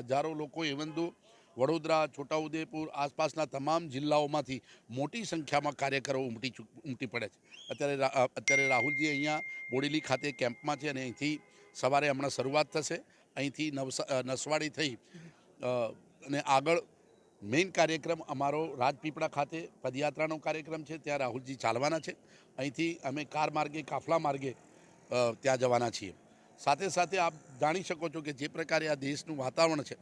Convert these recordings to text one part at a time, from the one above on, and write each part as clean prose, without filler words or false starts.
હજારો લોકો એવન તો વડોદરા, છોટાઉદેપુર આસપાસના તમામ જિલ્લાઓમાંથી મોટી સંખ્યામાં કાર્યકરો ઉમટી પડે છે. અત્યારે રાહુલજી અહીંયા બોડેલી ખાતે કેમ્પમાં છે અને અહીંથી સવારે હમણાં શરૂઆત થશે. અહીંથી નસવાડી થઈ અને આગળ મેઇન કાર્યક્રમ અમારો રાજપીપળા ખાતે પદયાત્રાનો કાર્યક્રમ છે. ત્યાં રાહુલજી ચાલવાના છે. અહીંથી અમે કાર માર્ગે, કાફલા માર્ગે ત્યાં જવાના છીએ. સાથે સાથે આપ જાણી શકો છો કે જે પ્રકારે આ દેશનું વાતાવરણ છે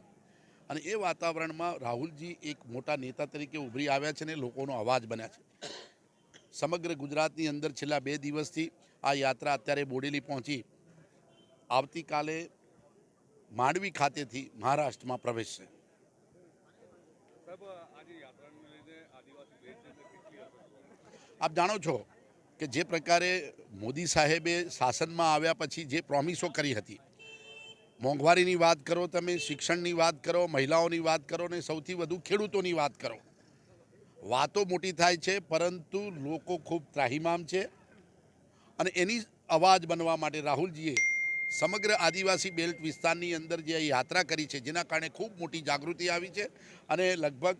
અને એ વાતાવરણમાં રાહુલજી એક મોટા નેતા તરીકે ઉભરી આવ્યા છે ને લોકોનો અવાજ બન્યા છે. સમગ્ર ગુજરાતની અંદર છેલ્લા 2 દિવસથી આ યાત્રા અત્યારે બોડેલી પહોંચી આવતીકાલે માંડવી ખાતેથી મહારાષ્ટ્રમાં પ્રવેશશે. આપ જાણો છો કે જે પ્રકારે મોદી સાહેબે શાસનમાં આવ્યા પછી જે પ્રોમિસો કરી હતી, મોંઘવારીની વાત કરો, તમે શિક્ષણની વાત કરો, મહિલાઓની વાત કરો ને સૌથી વધુ ખેડૂતોની વાત કરો, વાતો મોટી થાય છે પરંતુ લોકો ખૂબ ત્રાહિમામ છે. અને એની અવાજ બનવા માટે રાહુલજીએ સમગ્ર આદિવાસી બેલ્ટ વિસ્તારની અંદર જે યાત્રા કરી છે, જેના કારણે ખૂબ મોટી જાગૃતિ આવી છે. અને લગભગ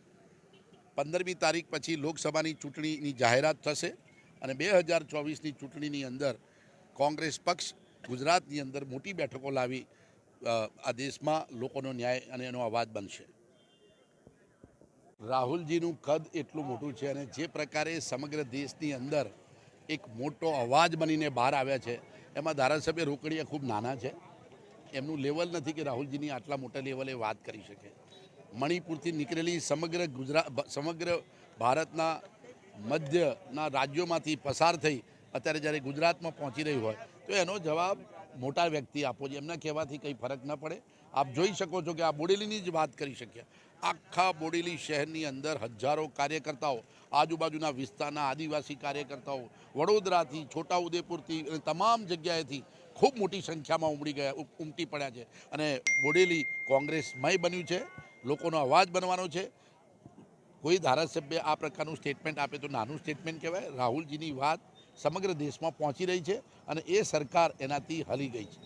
15મી તારીખ પછી લોકસભાની ચૂંટણીની જાહેરાત થશે અને 2024ની ચૂંટણીની અંદર કોંગ્રેસ પક્ષ ગુજરાતની અંદર મોટી બેઠકો લાવી આ દેશમાં લોકોનો ન્યાય અને એનો અવાજ બનશે. રાહુલજીનું કદ એટલું મોટું છે અને જે પ્રકારે સમગ્ર દેશની અંદર એક મોટો અવાજ બનીને બહાર આવ્યા છે, એમાં ધારાસભ્ય રોકડિયા ખૂબ નાના છે. એમનું લેવલ નથી કે રાહુલજીની આટલા મોટા લેવલે વાત કરી શકે. મણિપુરથી નીકળેલી સમગ્ર ભારતના મધ્યના રાજ્યોમાંથી પસાર થઈ અત્યારે જ્યારે ગુજરાતમાં પહોંચી રહી હોય તો એનો જવાબ મોટા વ્યક્તિ આપવો જોઈએ. એમના કહેવાથી કંઈ ફરક ન પડે. આપ જોઈ શકો છો કે આ બોડેલીની જ વાત કરી શકીએ. આખા બોડેલી શહેરની અંદર હજારો કાર્યકર્તાઓ, આજુબાજુના વિસ્તારના આદિવાસી કાર્યકર્તાઓ, વડોદરાથી, છોટાઉદેપુરથી અને તમામ જગ્યાએથી ખૂબ મોટી સંખ્યામાં ઉમટી પડ્યા છે. અને બોડેલી કોંગ્રેસમય બન્યું છે. લોકોનો અવાજ બનવાનો છે. કોઈ ધારાસભ્ય આ પ્રકારનું સ્ટેટમેન્ટ આપે તો નાનું સ્ટેટમેન્ટ કહેવાય. રાહુલજીની વાત સમગ્ર દેશમાં પહોંચી રહી છે અને એ સરકાર એનાથી હલી ગઈ છે.